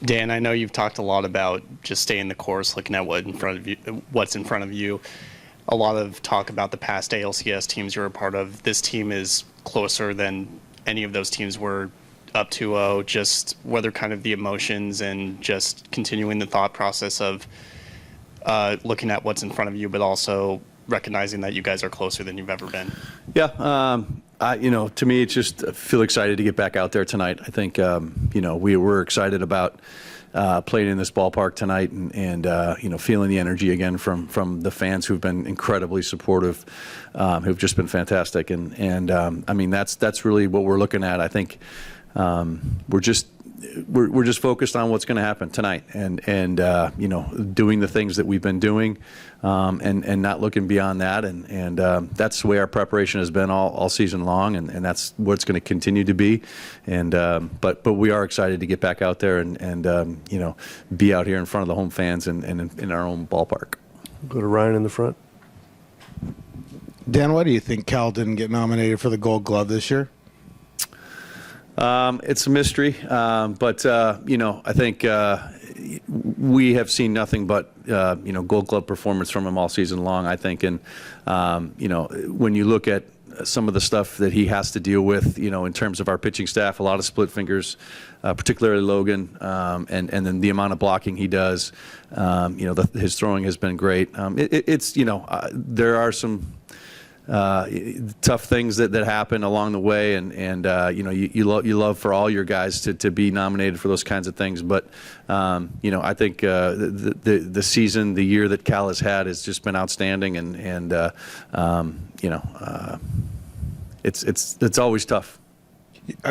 Dan, I know you've talked a lot about just staying the course, looking at what's in front of you. A lot of talk about the past ALCS teams you're a part of. This team is closer than any of those teams were up 2-0. Just whether kind of the emotions and just continuing the thought process of looking at what's in front of you, but also recognizing that you guys are closer than you've ever been. Yeah, to me, it's just I feel excited to get back out there tonight. I think, we were excited about playing in this ballpark tonight and feeling the energy again from the fans who've been incredibly supportive, who've just been fantastic. And I mean, that's really what we're looking at. I think we're just focused on what's going to happen tonight and doing the things that we've been doing and not looking beyond that. And that's the way our preparation has been all season long, and that's what it's going to continue to be. And but we are excited to get back out there and be out here in front of the home fans and in our own ballpark. Go to Ryan in the front. Dan, why do you think Cal didn't get nominated for the Gold Glove this year? It's a mystery, but I think we have seen nothing but Gold Glove performance from him all season long. I think, and when you look at some of the stuff that he has to deal with, in terms of our pitching staff, a lot of split fingers, particularly Logan, and then the amount of blocking he does. His throwing has been great. There are some tough things that happen along the way, and you love for all your guys to be nominated for those kinds of things. But I think the season, the year that Cal has had has just been outstanding, and it's always tough.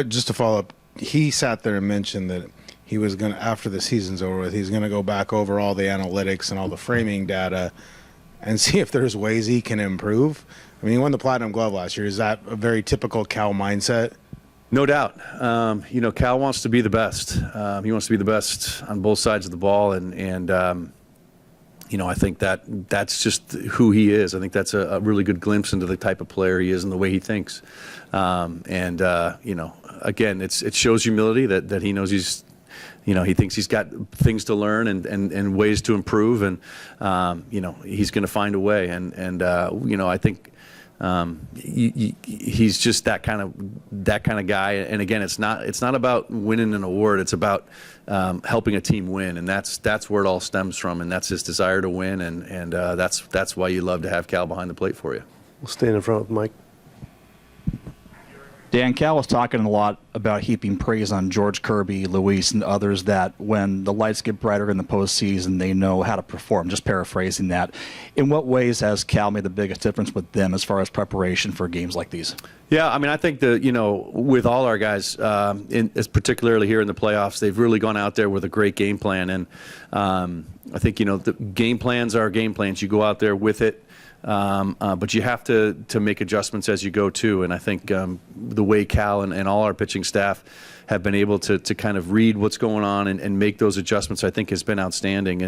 Just to follow up, he sat there and mentioned that he was going to, after the season's over with, he's going to go back over all the analytics and all the framing data and see if there's ways he can improve. I mean, he won the Platinum Glove last year. Is that a very typical Cal mindset? No doubt. Cal wants to be the best. He wants to be the best on both sides of the ball, and I think that's just who he is. I think that's a really good glimpse into the type of player he is and the way he thinks. Again, it shows humility that he knows he thinks he's got things to learn and ways to improve, and he's going to find a way. I think he's just that kind of guy. And again, it's not about winning an award. It's about helping a team win, and that's where it all stems from. And that's his desire to win, and that's why you love to have Cal behind the plate for you. We'll stand in front with Mike. Dan, Cal was talking a lot about heaping praise on George Kirby, Luis, and others, that when the lights get brighter in the postseason, they know how to perform. Just paraphrasing that. In what ways has Cal made the biggest difference with them as far as preparation for games like these? Yeah, I mean, I think with all our guys, particularly here in the playoffs, they've really gone out there with a great game plan. And I think, the game plans are game plans. You go out there with it. But you have to make adjustments as you go too, and I think the way Cal and all our pitching staff have been able to kind of read what's going on and make those adjustments, I think has been outstanding.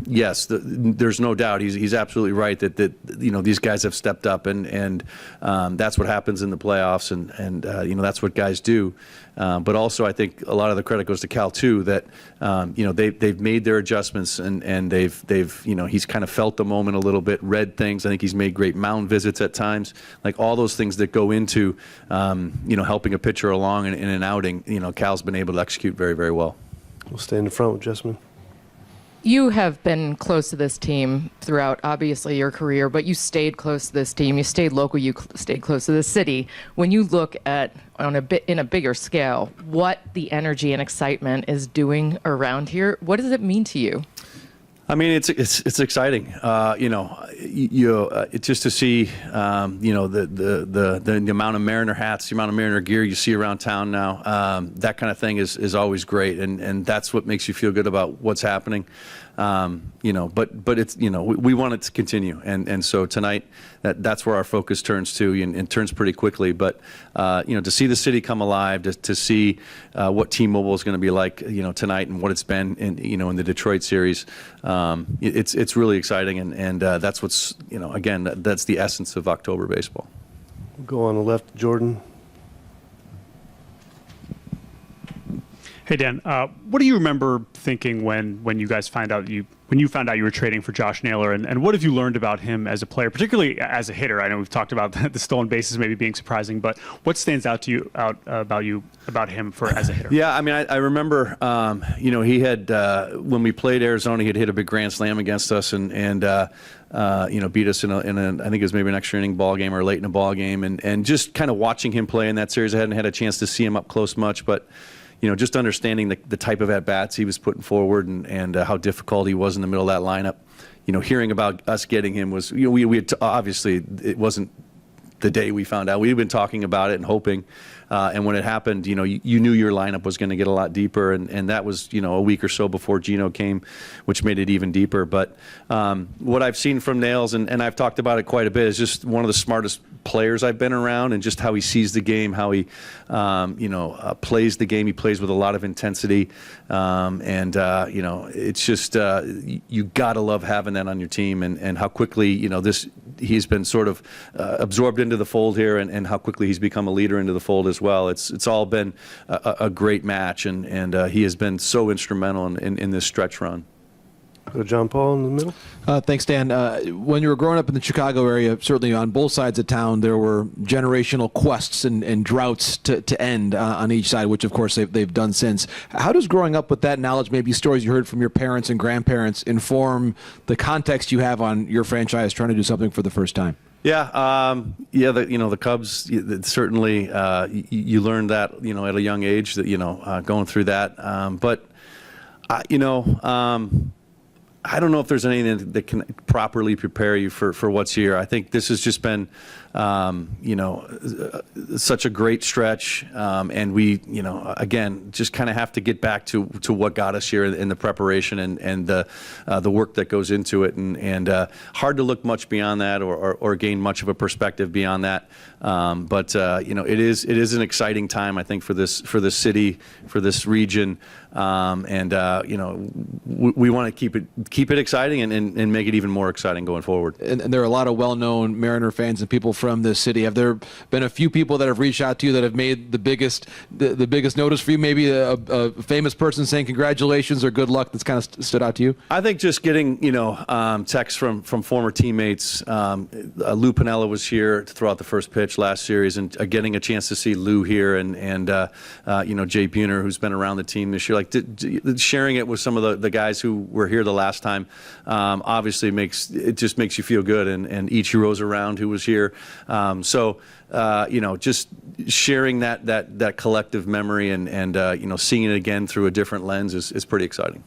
Yes, there's no doubt he's absolutely right that these guys have stepped up, and that's what happens in the playoffs, and that's what guys do. But also, I think a lot of the credit goes to Cal too, that they've made their adjustments, and they've he's kind of felt the moment a little bit, read things. I think he's made great mound visits at times, like all those things that go into helping a pitcher along in an outing. Cal's been able to execute very, very well. We'll stand in front with Jessamine. You have been close to this team throughout, obviously, your career, but you stayed close to this team. You stayed local. You stayed close to the city. When you look at, in a bigger scale, what the energy and excitement is doing around here, what does it mean to you? I mean, it's exciting. It's just to see, the amount of Mariner hats, the amount of Mariner gear you see around town now. That kind of thing is always great, and that's what makes you feel good about what's happening. But it's we want it to continue, and so tonight that's where our focus turns to, and turns pretty quickly. But to see the city come alive, to see what T-Mobile is going to be like, tonight, and what it's been in the Detroit series, it's really exciting, and that's what's again, that's the essence of October baseball. We'll go on the left, Jordan. Hey Dan, what do you remember thinking when you guys found out you were trading for Josh Naylor, and what have you learned about him as a player, particularly as a hitter? I know we've talked about the stolen bases maybe being surprising, but what stands out to you about him for as a hitter? Yeah, I mean, I remember, he had when we played Arizona, he had hit a big grand slam against us, and beat us in I think it was maybe an extra inning ball game or late in a ball game, and just kind of watching him play in that series. I hadn't had a chance to see him up close much, but just understanding the type of at-bats he was putting forward and how difficult he was in the middle of that lineup. Hearing about us getting him was, we had obviously it wasn't the day we found out. We'd been talking about it and hoping. And when it happened, you knew your lineup was going to get a lot deeper, and that was, a week or so before Gino came, which made it even deeper. But what I've seen from Nails, and I've talked about it quite a bit, is just one of the smartest players I've been around, and just how he sees the game, how he, plays the game. He plays with a lot of intensity, it's just you got to love having that on your team, and how quickly, he's been sort of absorbed into the fold here, and how quickly he's become a leader into the fold as well. It's all been a great match, and he has been so instrumental in this stretch run. Go to John Paul in the middle. Thanks, Dan. When you were growing up in the Chicago area, certainly on both sides of town, there were generational quests and droughts to end on each side, which, of course, they've done since. How does growing up with that knowledge, maybe stories you heard from your parents and grandparents, inform the context you have on your franchise trying to do something for the first time? Yeah, the Cubs, certainly you learned that, at a young age, that, going through that. But, I don't know if there's anything that can properly prepare you for what's here. I think this has just been, such a great stretch, and we, again, just kind of have to get back to what got us here in the preparation and the work that goes into it, and hard to look much beyond that or gain much of a perspective beyond that. But it is an exciting time, I think, for this city, for this region, we want to keep it exciting and make it even more exciting going forward. And there are a lot of well-known Mariner fans and people from this city. Have there been a few people that have reached out to you that have made the biggest notice for you? Maybe a famous person saying congratulations or good luck that's kind of stood out to you? I think just getting texts from former teammates. Lou Piniella was here to throw out the first pitch last series, and getting a chance to see Lou here and Jay Buhner, who's been around the team this year, sharing it with some of the guys who were here the last time, obviously makes you feel good, and Ichiro's around, who was here, just sharing that collective memory and seeing it again through a different lens is pretty exciting.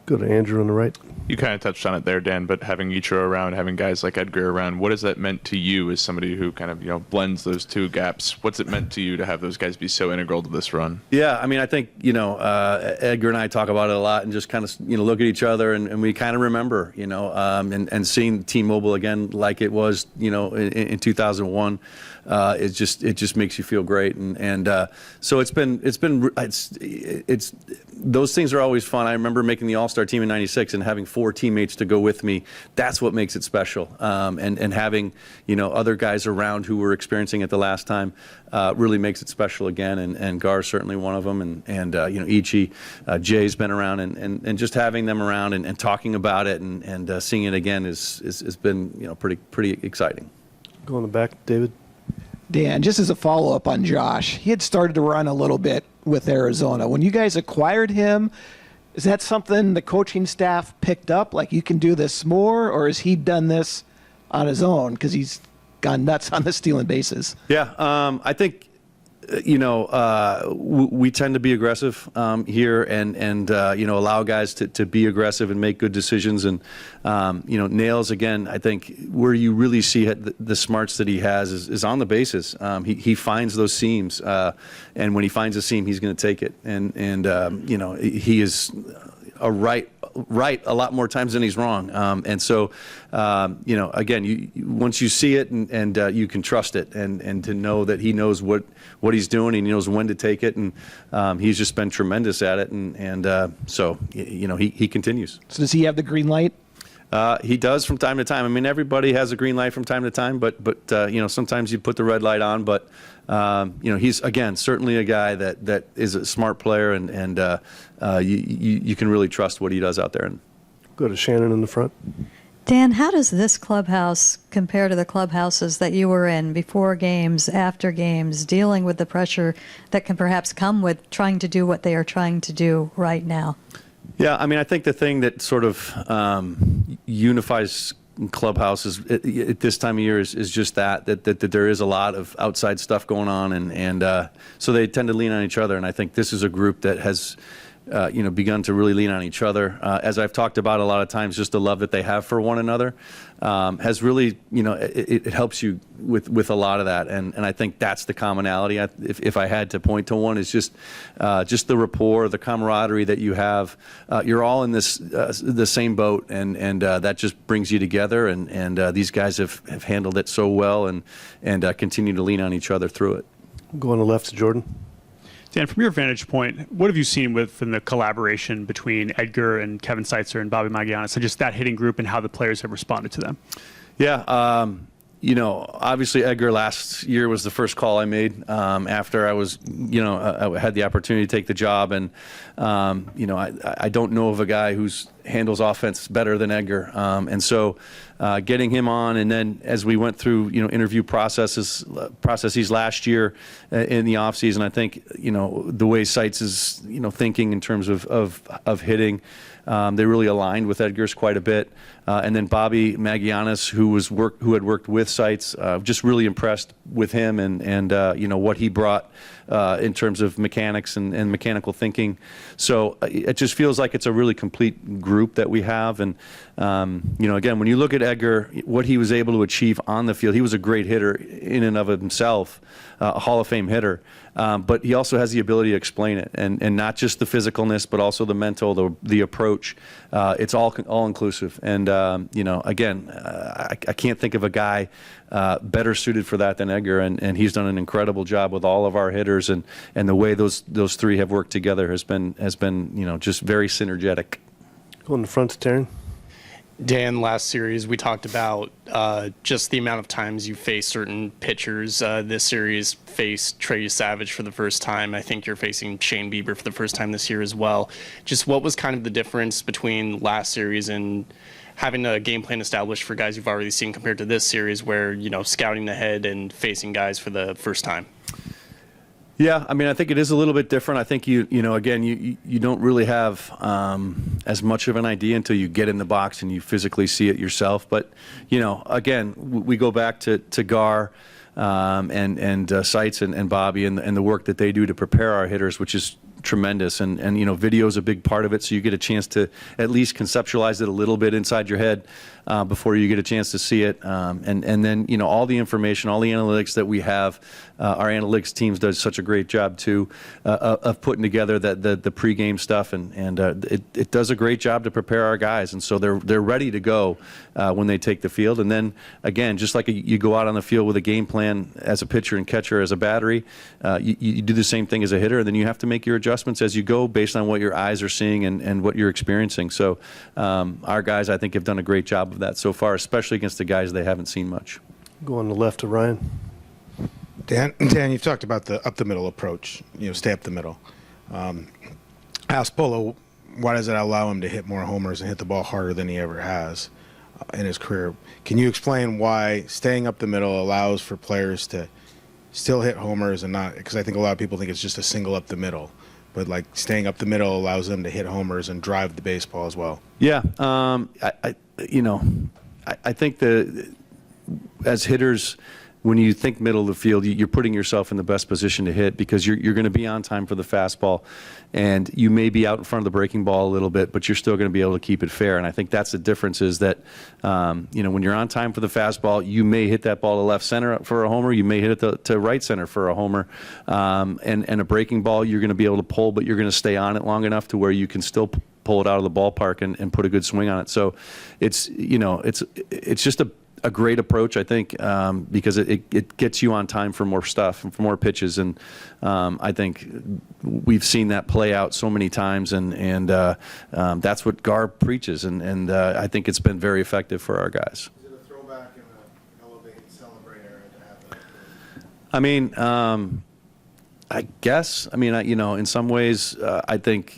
Go to Andrew on the right. You kind of touched on it there, Dan, but having Ichiro around, having guys like Edgar around, what has that meant to you as somebody who kind of, blends those two gaps? What's it meant to you to have those guys be so integral to this run? Yeah, I mean, I think, Edgar and I talk about it a lot and just kind of, look at each other and we kind of remember, and seeing T-Mobile again like it was, in 2001. It just makes you feel great, and so it's those things are always fun. I remember making the All-Star team in '96 and having 4 teammates to go with me. That's what makes it special, and having other guys around who were experiencing it the last time really makes it special again. And Gar's certainly one of them, and Ichi, Jay's been around, and just having them around and talking about it and seeing it again has been pretty exciting. Go in the back, David. Dan, just as a follow-up on Josh, he had started to run a little bit with Arizona. When you guys acquired him, is that something the coaching staff picked up? Like, you can do this more, or has he done this on his own because he's gone nuts on the stealing bases? Yeah, I think we tend to be aggressive here and allow guys to be aggressive and make good decisions. And, Nails, again, I think where you really see the smarts that he has is on the bases. He finds those seams. And when he finds a seam, he's going to take it. And he is a right a lot more times than he's wrong. And so, again, once you see it and you can trust it and to know that he knows what he's doing, he knows when to take it, and he's just been tremendous at it. And so, he continues. So does he have the green light? He does from time to time. I mean, everybody has a green light from time to time, but sometimes you put the red light on. But he's again certainly a guy that is a smart player, and you can really trust what he does out there. Go to Shannon in the front. Dan, how does this clubhouse compare to the clubhouses that you were in before games, after games, dealing with the pressure that can perhaps come with trying to do what they are trying to do right now? Yeah, I mean, I think the thing that sort of unifies clubhouses at this time of year is just that there is a lot of outside stuff going on, and so they tend to lean on each other. And I think this is a group that has begun to really lean on each other. As I've talked about a lot of times, just the love that they have for one another has really, it helps you with a lot of that. And I think that's the commonality. If I had to point to one, is just the rapport, the camaraderie that you have. You're all in the same boat, and that just brings you together. And these guys have handled it so well, and continue to lean on each other through it. Go on the left to Jordan. Dan, from your vantage point, what have you seen within the collaboration between Edgar and Kevin Seitzer and Bobby Magianis, and just that hitting group and how the players have responded to them? Yeah, obviously Edgar last year was the first call I made after I was, I had the opportunity to take the job, and I don't know of a guy who handles offense better than Edgar, and so getting him on, and then as we went through interview processes last year in the offseason, I think the way Seitz is thinking in terms of hitting. They really aligned with Edgar's quite a bit, and then Bobby Magianis, who had worked with Seitz, just really impressed with him and what he brought in terms of mechanics and mechanical thinking. So it just feels like it's a really complete group that we have. And again, when you look at Edgar, what he was able to achieve on the field, he was a great hitter in and of himself, a Hall of Fame hitter. But he also has the ability to explain it, and not just the physicalness, but also the mental, the approach. It's all inclusive. And again, I can't think of a guy better suited for that than Edgar, and he's done an incredible job with all of our hitters, and the way those three have worked together has been just very synergetic. Go in the front to Taryn. Dan, last series we talked about just the amount of times you face certain pitchers. This series faced Trey Savage for the first time. I think you're facing Shane Bieber for the first time this year as well. Just what was kind of the difference between last series and having a game plan established for guys you've already seen compared to this series where, scouting ahead and facing guys for the first time? Yeah, I mean, I think it is a little bit different. I think you don't really have as much of an idea until you get in the box and you physically see it yourself. But again, we go back to Gar and Seitz and Bobby and the work that they do to prepare our hitters, which is tremendous, and video is a big part of it, so you get a chance to at least conceptualize it a little bit inside your head before you get a chance to see it, and then all the information, all the analytics that we have. Our analytics teams does such a great job too of putting together the pregame stuff, and it does a great job to prepare our guys, and so they're ready to go when they take the field. And then again, just like you go out on the field with a game plan as a pitcher and catcher as a battery, you do the same thing as a hitter, and then you have to make your adjustments as you go based on what your eyes are seeing and what you're experiencing. So our guys, I think, have done a great job of that so far, especially against the guys they haven't seen much. Go on the left to Ryan. Dan, you've talked about the up the middle approach. Stay up the middle. Ask Polo, why does it allow him to hit more homers and hit the ball harder than he ever has in his career? Can you explain why staying up the middle allows for players to still hit homers and not? Because I think a lot of people think it's just a single up the middle, but like staying up the middle allows them to hit homers and drive the baseball as well. Yeah, I think that as hitters, when you think middle of the field, you're putting yourself in the best position to hit because you're going to be on time for the fastball, and you may be out in front of the breaking ball a little bit, but you're still going to be able to keep it fair. And I think that's the difference is that, when you're on time for the fastball, you may hit that ball to left center for a homer, you may hit it to right center for a homer, and a breaking ball you're going to be able to pull, but you're going to stay on it long enough to where you can still pull it out of the ballpark and put a good swing on it. So it's just a great approach, I think, because it gets you on time for more stuff and for more pitches. And I think we've seen that play out so many times, and that's what Garb preaches. And I think it's been very effective for our guys. Is it a throwback in the elevate, celebrate era to have that? I mean, I guess. I mean, in some ways, I think,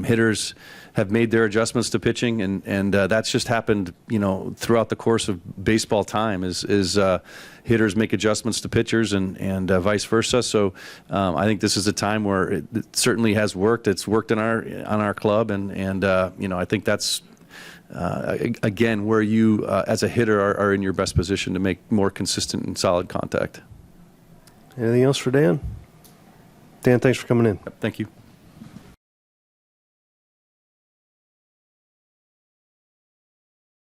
hitters have made their adjustments to pitching, and that's just happened, throughout the course of baseball time. Is hitters make adjustments to pitchers, and vice versa. So I think this is a time where it certainly has worked. It's worked on our club, and I think that's. Again, where you, as a hitter, are in your best position to make more consistent and solid contact. Anything else for Dan? Dan, thanks for coming in. Thank you.